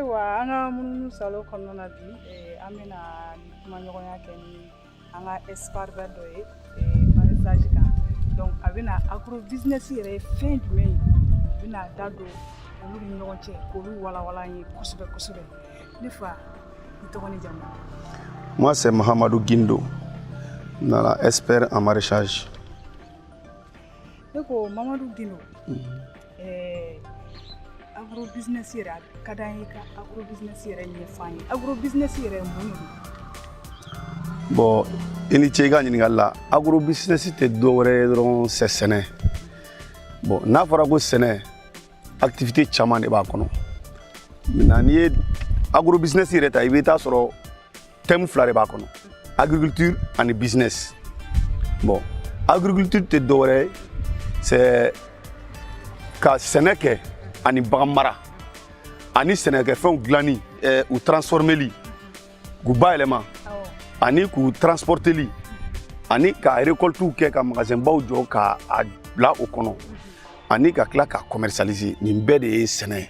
Aïwa, nous salon comme on a dit, amena manyoya keni, anga esparver doye, maraîchage kan. Donc avena agro business yere fin du mai, bina dado, olu ni ɲɔgɔn cɛ, olu wala ye kosɛbɛ. Ne fa, i tɔgɔ ni jamu. Moi c'est Mahamadou Guindo, nana expert en maraîchage. Ne ko Mamadou Guindo. Agro business yere kadanye ka agro business yere ɲɛfan ye. Agro business yere mun ye? Bon, ini cɛ ka ɲininkali la, agro business tɛ dɔwɛrɛ ye dɔrɔn c'est sɛnɛ. Bon, n'a fɔra ko sɛnɛ, activité caman de b'a kɔnɔ. Maintenant n'i ye agro business yɛrɛ ta, i bɛ taa sɔrɔ thème fila de b'a kɔnɔ. Agriculture ani business. Bon, agriculture tɛ dɔwɛrɛ ye, c'est ka sɛnɛ kɛ ani bagan mara ani sɛnɛkɛfɛnw dilanni u transformeli k'u bayɛlɛma ani k'u transporteli ani ka récoltew kɛ ka magasin baw jɔ ka a bila o kɔnɔ ani ka tila ka commercialiser nin bɛɛ de ye sɛnɛ ye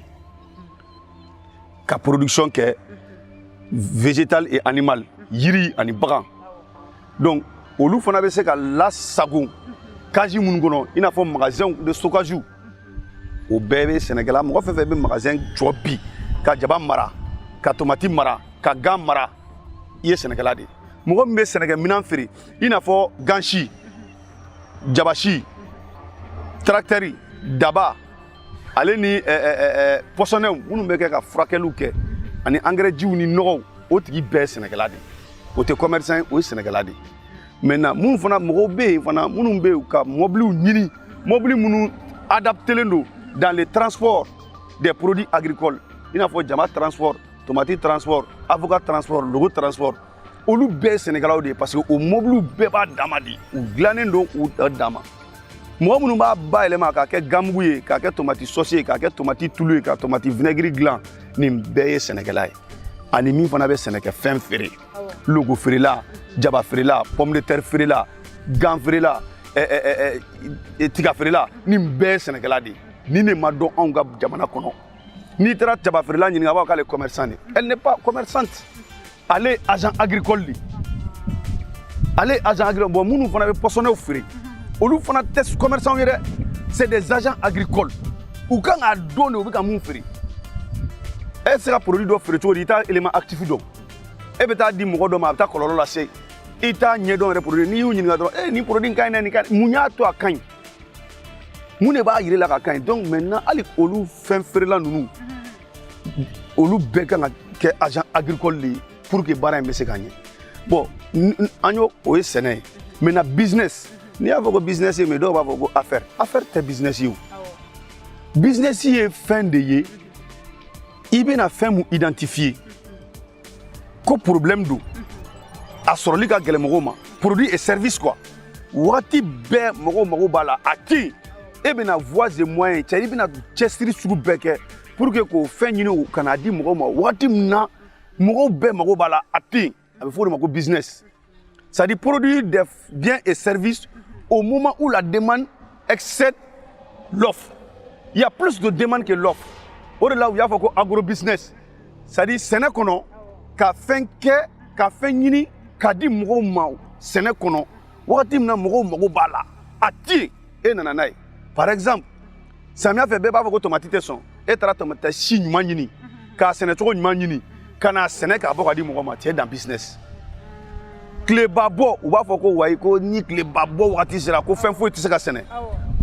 ka production kɛ végétal et animal yiri ani bagan donc olu fana bɛ se ka lasago cage minnu kɔnɔ i n'a fɔ magasin de stockage o bɛɛ bɛ sɛnɛkɛla mɔgɔ fɛn fɛn bɛ magasin jɔ bi ka jaba mara ka tomati mara ka gan mara i ye sɛnɛkɛla de mɔgɔ min bɛ sɛnɛkɛminɛn feere i n'a fɔ gansi jabasi tracteur daba ale ni pɔsɔnɛw minnu bɛ kɛ ka furakɛliw kɛ ani engrais jiw ni nɔgɔw o tigi bɛɛ ye sɛnɛkɛla de o tɛ commerçant ye o ye sɛnɛkɛla de maintenant minnu fana mɔgɔw bɛ yen fana minnu bɛ yen ka mɔbiliw ɲini mɔbili minnu adaptelen don dans le transport des produits agricoles. Il y a jama transport, tomate transport, avocat transport, logo transport. Olu bɛɛ Sénégalais de parce que o mobile bɛɛ b'a dama di u dilannen don u dama. Mɔgɔ minnu b'a bayɛlɛma k'a kɛ gamugu ye, k'a kɛ tomate sauce ye, k'a kɛ tomate tulu ye, ka tomate vinaigre dilan nin bɛɛ ye Sénégalais ye. Ani min fana bɛ sɛnɛkɛfɛn feere. Logo feerela, jaba feerela, pomme de terre feerela, gan feerela, tiga feerela nin bɛɛ ye Sénégalais de. Ni ne ma dɔn anw ka jamana kɔnɔ n'i taara jaba feerela ɲininka a b'a k'ale commerçant de elle n'est pas commerçante ale agent agricole de ale agent agricole bon minnu fana bɛ pɔsɔnɛw feere olu fana tɛ commerçant ye dɛ c'est des agents agricoles u kan k'a dɔn de u bɛ ka mun feere e tɛ se ka produit dɔ feere cogo di i t'a élément actif dɔn e bɛ taa di mɔgɔ dɔ ma a bɛ taa kɔlɔlɔ lase i t'a ɲɛdɔn yɛrɛ produit n'i y'u ɲininka dɔrɔn nin produit in ka ɲi dɛ nin ka ɲi mun y'a to a ka ɲi mun de b'a yirala ka kan donc maintenant hali olu fɛn feerela ninnu olu bɛɛ kan ka kɛ agent agricole de pour que baara in bɛ se ka ɲɛ bon an y'o o ye sɛnɛ ye maintenant business n'i y'a fɔ ko business ye mais dɔw b'a fɔ ko affaire tɛ business ye o business ye fɛn de ye i bɛna fɛn mun identifier ko problème don a sɔrɔli ka gɛlɛn mɔgɔw ma produit et service quoi waati bɛɛ mɔgɔw mago b'a la a tɛ yen e bɛna voies et moyens cɛ i bɛna cɛsiri sugu bɛɛ kɛ pour que k'o fɛn ɲini ka n'a di mɔgɔw ma waati min na mɔgɔw bɛɛ mago b'a la a tɛ yen a bɛ fɔ o de ma ko business c'est-à-dire produire des biens et services au moment où la demande excède l'offre il y a plus de demande que l'offre o de la u y'a fɔ ko agro business c'est-à-dire sɛnɛ kɔnɔ ka fɛn kɛ ka fɛn ɲini ka di mɔgɔw ma sɛnɛ kɔnɔ waati min na mɔgɔw mago b'a la a tɛ yen e nana n'a ye. Par exemple, samiya fɛ bɛɛ b'a fɔ ko tomati tɛ sɔn e taara tomati si ɲuman ɲini k'a sɛnɛ cogo ɲuman ɲini ka n'a sɛnɛ k'a bɔ ka di mɔgɔ ma tu es dans business tileba bɔ u b'a fɔ ko wayi ko ni tileba bɔ wagati sera ko fɛn foyi tɛ se ka sɛnɛ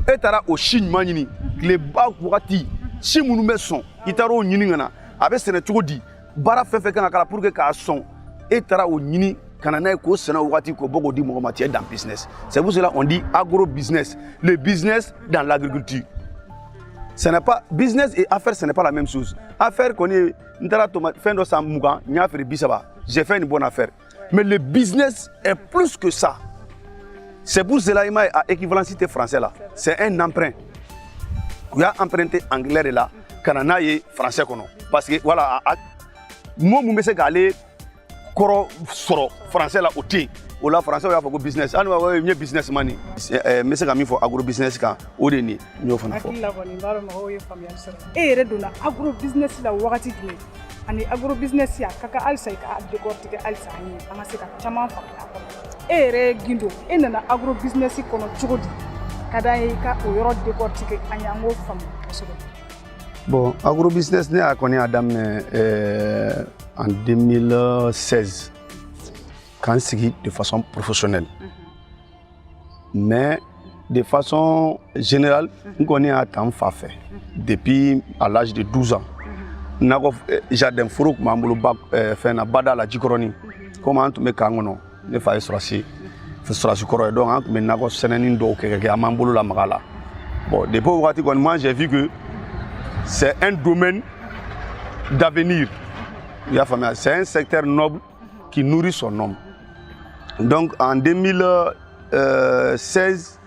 e taara o si ɲuman ɲini tileba wagati si minnu bɛ sɔn i taara o ɲini ka na a bɛ sɛnɛ cogo di baara fɛn fɛn kan ka k'a la pour que k'a sɔn e taara o ɲini ka na n'a ye k'o sɛnɛ o wagati k'o bɔ k'o di mɔgɔ ma tu es dans business c'est pour cela on dit agro business le business dans l'agriculture ce n'est pas business et affaire ce n'est pas la même chose affaire kɔni n taara tomate fɛn dɔ san 20 n y'a feere 30 j'ai fait une bonne affaire mais le business est plus que ça c'est pour cela il m'a à équivalence français là c'est un emprunt u y'a emprunté anglais de la ka na n'a ye français kɔnɔ parce que voilà mot mun bɛ se k'ale kɔrɔ sɔrɔ français la o tɛ yen o la français y'a fɔ ko business hali n ye businessman ye n bɛ se ka min fɔ agro business kan o de nin n y'o fana fɔ. hakili la kɔni n b'a dɔn mɔgɔw ye faamuyali sɔrɔ e yɛrɛ donna agro business la wagati jumɛn ani agro business a ka kan halisa i ka décortiquer halisa an ye an ka se ka caman faamuya a kɔnɔ e yɛrɛ Gindo e nana agro business kɔnɔ cogo di ka d'an ye i ka o yɔrɔ décortiquer an ye an k'o faamu kosɛbɛ. Bon, agrobusiness ne a connu à Dame en 2016 quand c'est de façon professionnelle. Mais de façon générale, on connaît à temps fait depuis à l'âge de 12 ans. Nago jardin furu mamulu fait na bada la jikoroni comme on me kangono ne fa esrasi esrasi koro donc on me nago seneni do ke amambulu la magala. Bon, depuis wakati kon moi j'ai vu que c'est un domaine d'avenir. C'est un secteur noble qui nourrit son homme. Donc en 2016,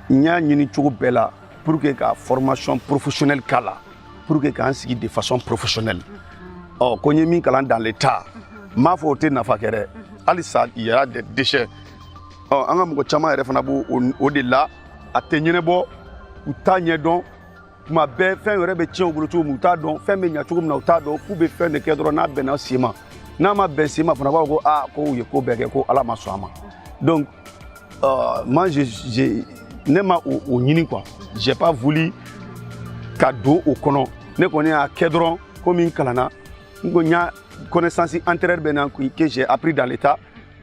il y a une belle pour que la formation professionnelle kala, pour que la de façon professionnelle. Oh, quand il y a dans l'État, ma faute n'a pas qu'elle. Alissa, il y a des déchets. Oh, on a beaucoup de chama au-delà, à tenir bon, ou tanier donc. Ma belle fin aurait été au bout de moutard, fin de niatou comme nautado, pour be faire de cadre na bena sima. Na ma ben sima pour avoir ah ko yeko bege ko ala maswama. Donc moi je n'aime pas au nini quoi. J'ai pas voulu cadeau au kono. Ne connais à cadron comme une kalana. Ngonya connaissance antérieure bena que j'ai appris dans l'état.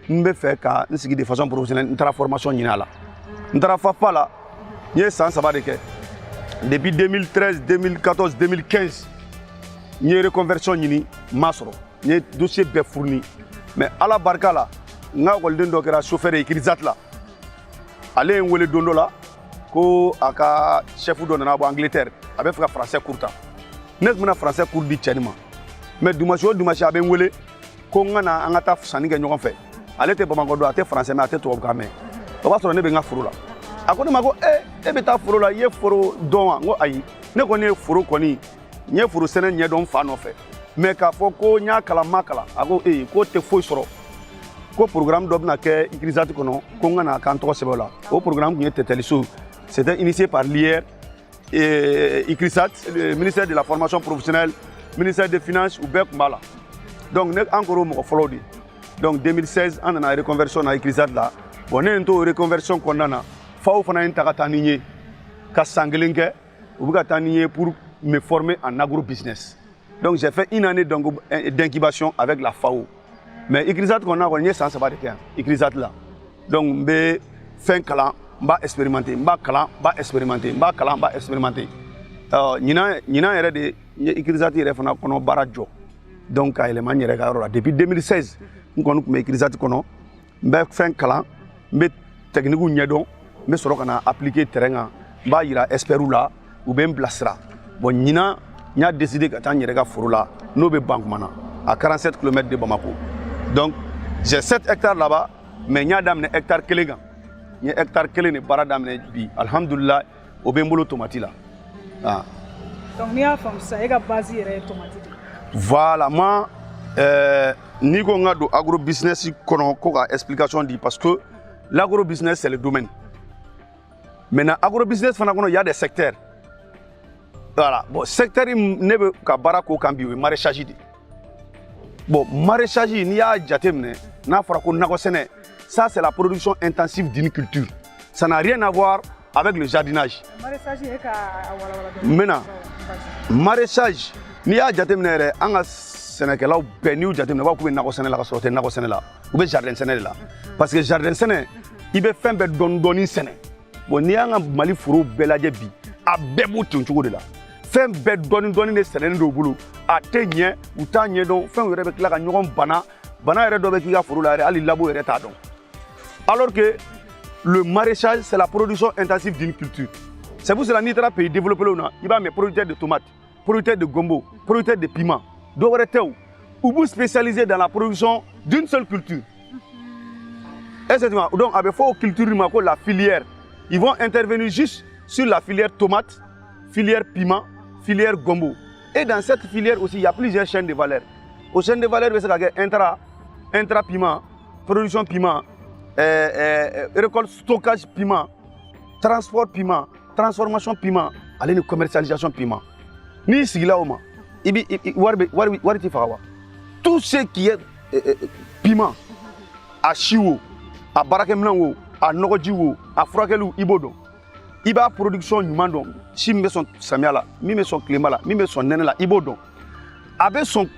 M'be faire ka nsi de façon professionnelle, une formation nina là. N'tra fa pas là. Yé sans ça va de que depuis 2013, 2014, 2015, il y a une reconversion ni masro, il y a un dossier bien fourni. Mais à la barca là, on a un chauffeur et écrit là. Allez, on a un là, ko aka chef de Angleterre, avec un français courta. N'est-ce pas français court dit tellement. Mais du match à ben wele, qu'on a un attaque sans n'y gagner en fait. Allez, t'es pas encore à tes français, mais à tes toi gamin. On va se rendre bien à fourra. Akoni mako e beta foro la ye foro don ngo ayi ne ko ne foro koni nye foro sene nye don fa no fe mais ka fo ko nya kala makala ako ko te fo soro ko programme dob na ke ikrizati kono ko ngana kan to sebola o programme qui était teliso c'était initié par l'IR et Ikrisat, le ministère de la formation professionnelle, ministère des finances ou Bek Mala. Donc ne encore mo follow di. Donc 2016 on a reconversion à Ikrisat là. On est en reconversion qu'on a faut faire un tagatanier ka sanglingue ou gatanier pour me former en agro-business. Donc j'ai fait une année d'incubation avec la FAO. Mais Ikrisat qu'on a gagné sans savoir de quoi. Ikrisat là. Donc be fin clan ba expérimenter, ba clan ba expérimenter, ba clan ba expérimenter. Nina era de Ikrisat ire fana kono barajo. Donc il m'a nyere ka depuis 2016 on kono me Ikrisat kono be fin clan be technique nyedon me soro kana appliquer terrain ba ira esperu la ou ben blasra. Bon nina nya décidé ka tan nyere ka furu la no be bank mana à 47 km de Bamako. Donc j'ai 7 hectares là-bas mais nya damne hectare kelenga. Nya hectare kelene bara damne bi alhamdulillah o ben bolo tomati là. Ah. Donc ni a fam ça e ga base ere tomati. Voilà moi ni ko ngado agro business kono ko ka explication di parce que l'agro business c'est le domaine. Maintenant agro business fana kono il y a des secteurs. Voilà, bon secteur ne be ka barako kambi o maraîchage di. Bon maraîchage ni ya jatemne na fara ko nako sene. Ça c'est la production intensive d'une culture. Ça n'a rien à voir avec le jardinage. Maraîchage e ka wala. Maintenant maraîchage ni ya jatemne anga Sénégal be ni jatemne ba ko be nako sene la ka sorte nako sene la ou be jardin sene la parce que jardin sene ibe fembe doni sene. Bon ni anga Mali furu belaje bi a bebu tunchugo de la. Fem be doni ne sene ndo bulu a tenye ou tanye don fem yere be kla ka nyogon bana yere do be ki ga furu la ali labo yere ta don. Alors que le maraîchage c'est la production intensive d'une culture. C'est pour cela que pays développé là, il va mettre producteur de tomates, producteur de gombo, producteur de piments, d'oreteau, ou vous spécialisé dans la production d'une seule culture. Exactement. Donc avec faut culture la filière, ils vont intervenir juste sur la filière tomate, filière piment, filière gombo. Et dans cette filière aussi, il y a plusieurs chaînes de valeur. Aux chaînes de valeur, c'est intra piment, production piment, récolte, stockage piment, transport piment, transformation piment, aller une commercialisation piment. Ni sigila oma, tout ce qui est piment, à chiwo, à barakemlango, à nogojiwo, à frakelu ibodo. Iba production nyumando, si me son samiala, mi me son clémala, mi me son nenela ibodo. Avec son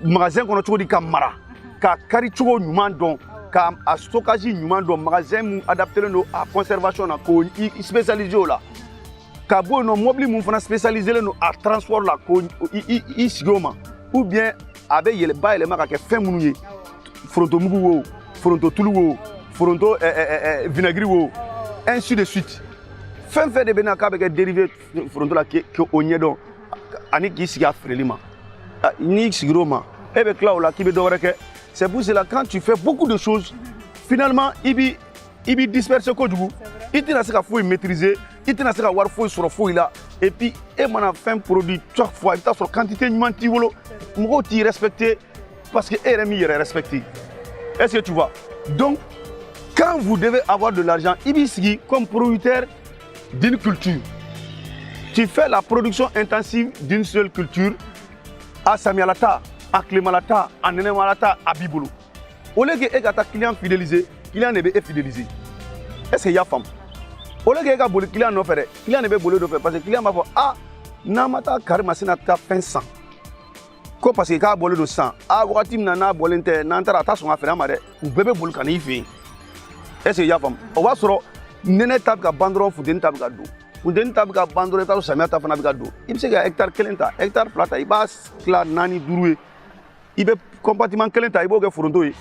magasin qu'on a trouvé kamara, ka kari chugo nyumando, ka a stockage nyumando, magasin adapté no à conservation na ko spécialisé là. Ka bo no mobile mun fana spécialisé no à transport la ko sigoma ou bien avec yele ba ele maka ke fin munuye. Fronto mugu wo, fronto tulu wo, fronto vinaigre wo, ainsi de suite. Fin fait de benaka avec dérivé fronto la que onyedo ani ki siga frelima. Ni sigroma et be là qui be doreke. C'est pour cela quand tu fais beaucoup de choses finalement ibi disperse ko dugu. Itina saka faut maîtriser, itina saka war faut sur faut là et puis et mana fin produit chaque fois il ta sur quantité nyumanti wolo mo ti respecter parce que RMI est respecté. Est-ce que tu vois? Donc quand vous devez avoir de l'argent ibi comme producteur d'une culture, tu fais la production intensive d'une seule culture à Samialata, à Clémalata, à Nenemalata, à Bibolo. Au lieu que ta client fidélisé, client n'est pas fidélisé. Est-ce qu'il y a femme? Au lieu que le client n'a fait, client n'est pas bolé de faire parce que le client m'a dit ah, namata karima sinata fin 100. Ko parce que ka bolé de 100, ah wakati nana bolente nantara ta son affaire amade, ou bébé bol kan ife. Est-ce qu'il y a femme? On va sur nene tab ka bandro fuden tab ka do. Fuden tab ka bandro ta samia ta fana ka do. Il se ga hectare kelenta, hectare plata ibas kla nani duruwe. Ibe compartiment kelenta ibo ke foronto yi.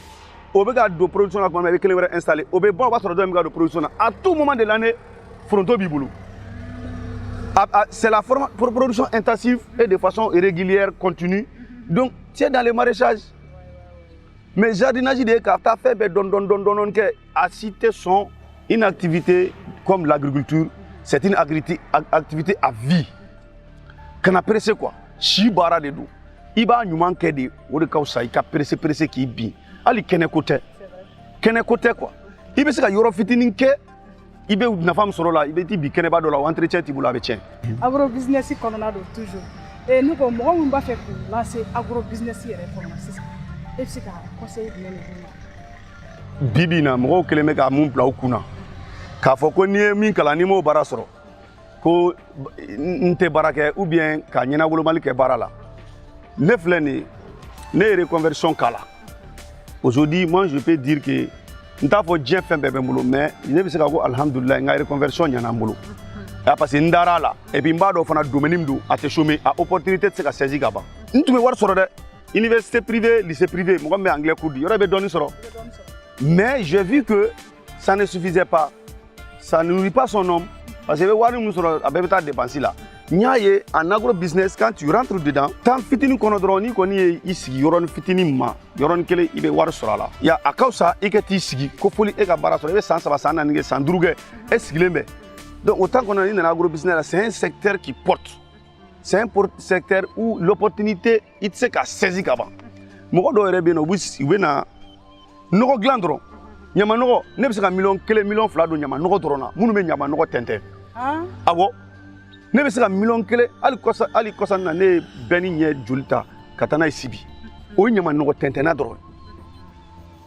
Obe ka do production la ko avec kelen installé. Obe bon va sur do ka do production à tout moment de l'année foronto bibulu. C'est la production intensive et de façon régulière, continue. Donc, tu es dans le maraîchage. Mais jardinage, tu as fait que à citer son une activité comme l'agriculture, c'est une activité à vie. Quand on presse quoi? Shibara de do. Iba nyuman kede, ode kausa ika presse qui bi. Ali kene côté. Kene côté quoi? Ibe se ka yoro fitinin ke ibe na femme soro la, ibe ti bi kene ba do la entretien ti bula be tien. Agro business kono do toujours. Et nous comme on va faire pour lancer agro business et réformer ça. Et c'est ka conseil de Bibina mo keleme ka mun pla okuna. Ka fo ko ni min kala ni mo bara soro. Ko nte barake ou bien ka nyina wolo mali ke bara la. Ne fleni ne reconversion kala. Aujourd'hui, moi je peux dire que nta fo dien fin bebe mulo mais ne be se ka ko alhamdulillah nga reconversion nyana mulo. Parce que ndara la et puis mbado fana domaine mdu ate chômer à opportunité de se ka saisir gaba. Ntume war soro de université privée, lycée privé, mo me anglais cours di. Yora be doni soro. Mais j'ai vu que ça ne suffisait pas. Ça ne nourrit pas son homme. Parce que wari mu soro abeta dépenser là. Nyaye en agro business quand tu rentres dedans, tant fitini kono droni koni ici yoron fitini ma yoron kele ibe war soro la. Ya akausa iketi sigi ko foli e ka bara soro be sans sana ninge sandruge e sigilembe. Donc autant qu'on a dit dans l'agro-business, c'est un secteur qui porte. C'est un secteur où l'opportunité, il se a saisi avant. Moi, je suis bien au bout, je suis bien. Nous sommes glandrons. Nous sommes millions, millions de dollars. Nous sommes millions tente. Ah bon? Nous sommes millions de dollars. Ali kosa na ne beni nye julita katana isibi. Oyi nyama nous tente na drone.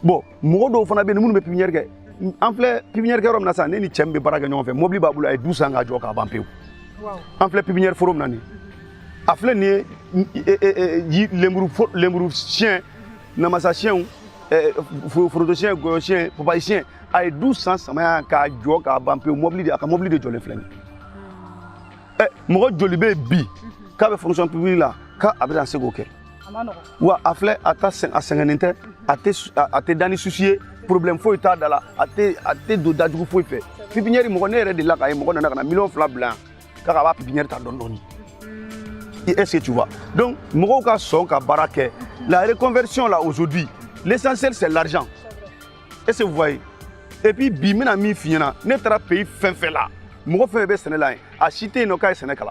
Bon, moi, je suis bien. Nous sommes pionniers. En fait, pépinière qui est là, ni tchembe baraga nyonfe. Mobili babula e 12 ans a joka bampeu. Wow. En fait, pépinière forum nani. Afle ni lemburu chien, namasa chien, frodo chien, goyo chien, papa chien. A 12 ans sama ka joka bampeu mobili de jole fleni. Mo jolibe bi. Ka be fonction publique là, ka abe dans segoke. Wa afle ata a 50 ate dani soucier. Problème faut état dans la até do dadju faut faire pépinière mo ne de la kay mo na million fla blanc ka ba pépinière ta dondoni est-ce que tu vois donc mo ka son ka barake la reconversion là aujourd'hui l'essentiel c'est l'argent est-ce que vous voyez et puis bimina mi fiena ne tra pays fin là mo fait be sénégal a cité no kay sénégal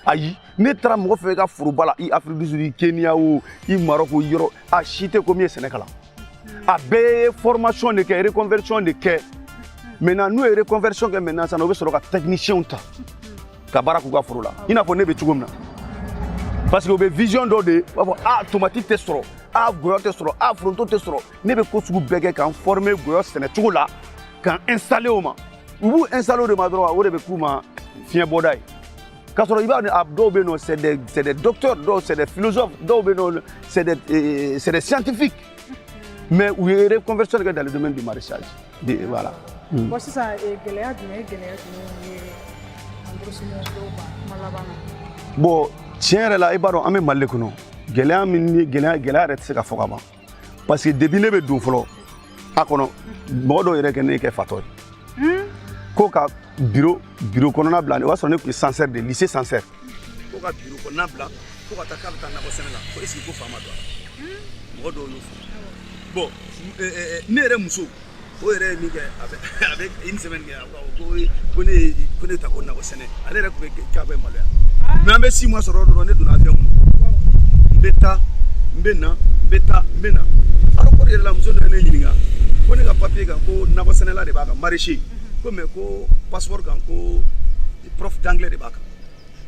ayi ne tra mo fait ka furubala i Afrique du Sud Kenya ou i Maroc ou Europe a cité combien sénégal a bɛɛ formation de kɛ reconversion de kɛ maintenant n'u ye reconversion kɛ maintenant sisan u bɛ sɔrɔ ka technicien ta ka baara k'u ka foro la i n'a fɔ ne bɛ cogo min na parce que u bɛ vision dɔ de b'a fɔ tomati tɛ sɔrɔ gɔyɔ tɛ sɔrɔ foronto tɛ sɔrɔ ne bɛ ko sugu bɛɛ kɛ k'an former gɔyɔ sɛnɛcogo la k'an installer o ma u b'u installer o de ma dɔrɔn o de bɛ k'u ma fiɲɛ bɔda ye k'a sɔrɔ i b'a dɔw bɛ yen nɔ c'est des docteurs dɔw c'est des philosophes dɔw bɛ yen nɔ c'est des scientifiques mais u ye reconversion kɛ dans le domaine du maraîchage voilà. bon sisan gɛlɛya jumɛn ye engrais dɔw ma kuma laban na. bon tiɲɛ yɛrɛ la i b'a dɔn an bɛ Mali de kɔnɔ gɛlɛya min ni gɛlɛya yɛrɛ tɛ se ka fɔ ka ban parce que depuis ne bɛ don fɔlɔ a kɔnɔ mɔgɔ dɔw yɛrɛ kɛ ne kɛ fatɔ ye ko ka bureau kɔnɔna bila o y'a sɔrɔ ne tun ye censeur de lycée censeur ko ka bureau kɔnɔna bila ko ka taa k'a bɛ taa nakɔ sɛnɛ la ko est-ce que ko faama don a mɔgɔ dɔw y'o fɔ bon ne yɛrɛ muso o yɛrɛ ye min kɛ a bɛ une semaine kɛ ko ne ta ko nakɔ sɛnɛ ale yɛrɛ tun bɛ k'a bɛ maloya mais an bɛ 6 mois sɔrɔ dɔrɔn ne donna avion kɔnɔ n bɛ taa n bɛ na alors ko de yɛrɛ la muso dɔ ye ne ɲininka ko ne ka papier kan ko nakɔ sɛnɛla de b'a kan maraîcher ko mais ko passeport kan ko prof d'anglais de b'a kan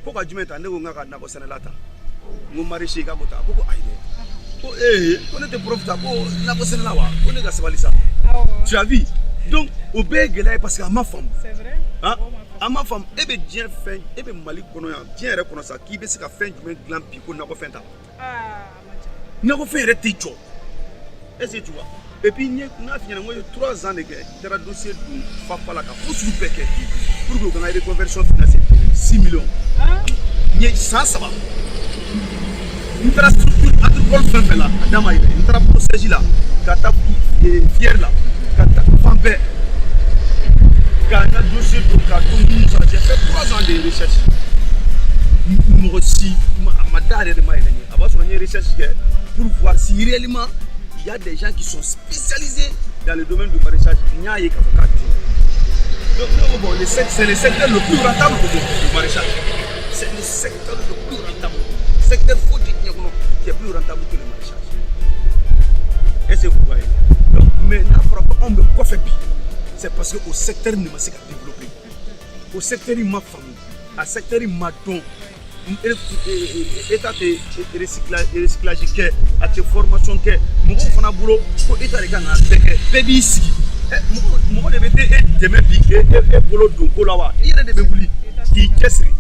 ko ka jumɛn ta ne ko n ka nakɔ sɛnɛla ta n ko maraîcher k'a ko ta ko ayi dɛ ko ko ne tɛ prof ta ko nakɔ sɛnɛla wa ko ne ka sabali sa tu as vu donc o bɛɛ ye gɛlɛya ye parce que a ma faamu a ma faamu e bɛ diɲɛ fɛn e bɛ Mali kɔnɔ yan diɲɛ yɛrɛ kɔnɔ sa k'i bɛ se ka fɛn jumɛn dilan bi ko nakɔfɛn ta nakɔfɛn yɛrɛ tɛ jɔ est-ce que tu vois et puis n'a f'i ɲɛna n ko ye 3 ans de kɛ n taara dossier dun FAFA la ka ko sugu bɛɛ kɛ pour que u ka n ka reconversion financer 6 millions n ye san 3 n taara structure agricole fɛn fɛn la a da ma yɛlɛ n taara procégie la ka taa fière la ka taa fan bɛɛ ka n ka dossier dun ka to minnu sara j'ai fait 3 ans de recherche mɔgɔ si a ma da yɛrɛ de ma yɛlɛ n ye a b'a sɔrɔ n ye recherche kɛ pour voir si réellement il y a des gens qui sont spécialisés dans le domaine du maraîchage. Il y a donc, bon, c'est le secteur le plus rentable du maraîchage. C'est le secteur le plus rentable. Le secteur qui est plus rentable que le maraîchage. Est-ce que vous voyez? Donc, maintenant, on me coiffe. C'est parce que au secteur, il m'a développé. Au secteur, il m'a famille. Au secteur, il m'a don. État de recyclage kɛ a tɛ formation kɛ mɔgɔw fana bolo ko état de kan ka bɛɛ kɛ bɛɛ b'i sigi mɔgɔ de bɛ e dɛmɛ bi e bolo don ko la wa i yɛrɛ de bɛ wuli k'i cɛsiri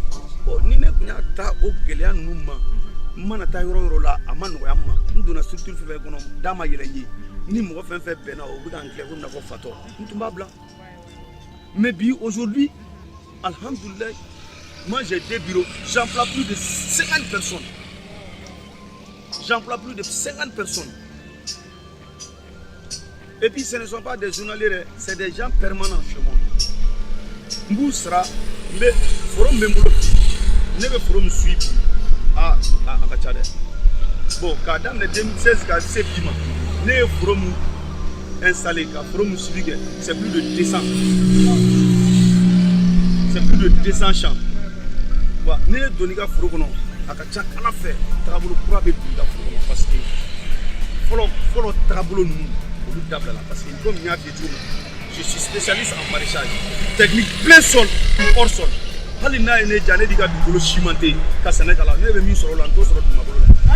bon ni ne tun y'a ta o gɛlɛya ninnu ma n mana taa yɔrɔ yɔrɔ la a ma nɔgɔya n ma n donna structure fɛn fɛn kɔnɔ da ma yɛlɛ n ye ni mɔgɔ fɛn fɛn bɛnna o bɛ ka n filɛ ko nakɔ fatɔ n tun b'a bila mais bi aujourd'hui alhamdoulilah. Moi j'ai des bureaux, j'emploie plus de 50 personnes. Et puis ce ne sont pas des journaliers, c'est des gens permanents chez moi. Mboussra, mais forum Membolo, ne me forum suivi à Kachade. Bon, quand dans les 2016, quand c'est Pima, ne forum installé, quand forum suivi, c'est plus de 200. C'est plus de 200 champs. Ni ne donni ka foro kɔnɔ a ka ca Ala fɛ taabolo kura bɛ don i ka foro kɔnɔ parce que fɔlɔ taabolo ninnu olu dabila la parce que comme n y'a f'i ye cogo min je suis spécialiste en maraîchage technique plein sol hors sol hali n'a ye ne diya ne di ka dugukolo cimenté ka sɛnɛ k'a la ne bɛ min sɔrɔ o la n t'o sɔrɔ dugumakolo la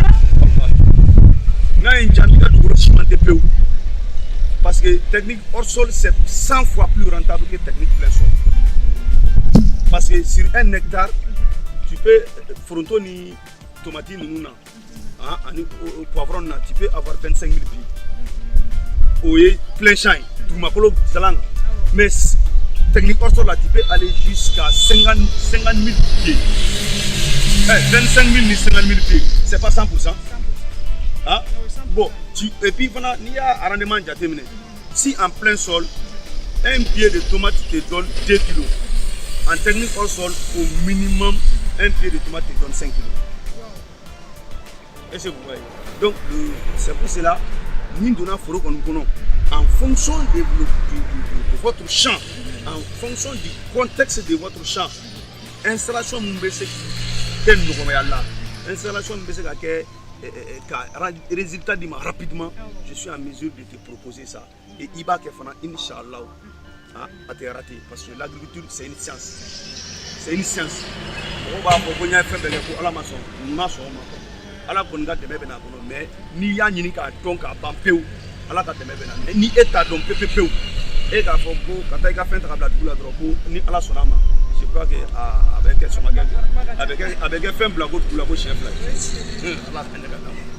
n'a ye n diya n b'i ka dugukolo cimenté pewu parce que technique hors sol c'est 100 fois plus rentable que technique plein sol parce que sur 1 hectare tu peux fronton ni tomate ni na ani poivron na tu peux avoir 25 000 pieds oui plein champ dugumakolo zalanga mais technique hors sol là tu peux aller jusqu'à 50 000 pieds 25 000 ni 50 000 pieds c'est pas 100%. Bon et puis voilà il y a un rendement jateminé si en plein sol un pied de tomate te donne 2 kilos en technique hors sol au minimum un pied de tomate te donne 5 kilos. Est-ce que vous voyez? Donc, c'est pour cela nous donnons foro en fonction de votre champ, en fonction du contexte de votre champ. Installation Mbese, installation Mbese résultat d'i ma rapidement, je suis en mesure de te proposer ça. Et Iba Kefana, Inch'Allah, a été raté. Parce que l'agriculture, c'est une science. C'est une science. On va faire faire à la maçon. Ala ko nga dɛmɛ bɛna kɔnɔ mais n'i y'a ɲini k'a dɔn k'a ban pewu ala ka dɛmɛ bɛna mais ni e t'a dɔn pewu e k'a fɔ ko ka taa i ka fɛn ta ka bila dugu la dɔrɔn ko ni ala sɔnna a ma je crois que a bɛ kɛ sɔngɔ a bɛ kɛ fɛn bila ko dugu la ko siɲɛ fila ala ka ɲɛ ka d'a ma